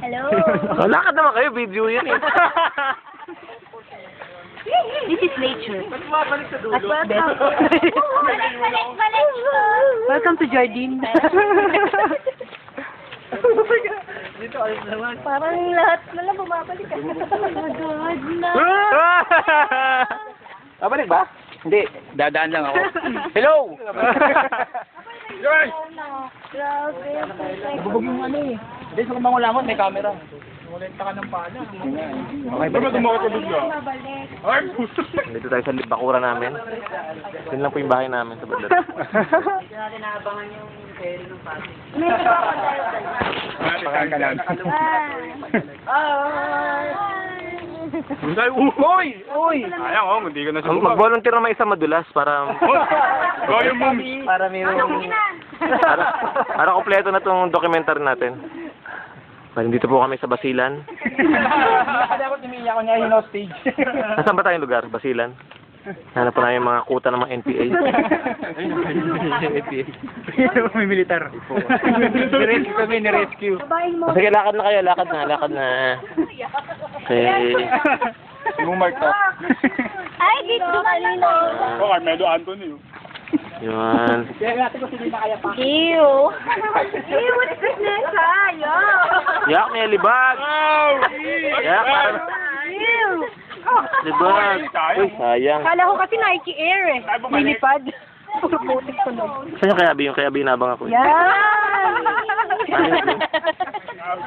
Hello. Oh, lakad naman kayo, video yan eh. This is nature. Ba't bumabalik sa dulo? Balik. Welcome to Jardine. Dito, ayos naman. Parang lahat na lang bumabalik. Magod na. Babalik ba? Hindi, dadaan lang ako. Hello! Guys! Grabe. Bubog yung ano eh. Hindi, sa kumangulangon, may camera. Mulenta ka ng pala. Okay, Ba't ba tumakot ka bigla? Babalik. Ay, Dito tayo sa bakura namin. Yun lang po yung bahay namin sa Badlat. May crocodile ka na. Pakain ka lang. Uy! Uy! Ayaw, oh, hindi ka na sumubak. Mag-volunteer na may isang madulas para... Goyo moves. Para mayroong... para kompleto na itong documentary natin. Dito po kami sa Basilan. Nakadakot umiiyak ko niya yung stage. Nasaan ba tayong lugar? Basilan? Hanap po namin yung mga kuta ng mga NPA. May militar. Ni-rescue kami, ni-rescue. Babaeng mo. Sige, lakad na kayo. Lakad na. Okay. Yung mark to. Ay, dito kanina. Oh, Carmelo Anthony. Yun. Kaya natin ko hindi na kaya pa. Ew. Ew, what's this nessa? Yo. Yak, may libag! Yak, parang... Ew. Libag! Uy, sayang. Kala ko kasi Nike Air eh. Minipad. Puro putik ko nun. Saan yung kayabi? Yung kayabi nabang ako. Yan! Ayun po.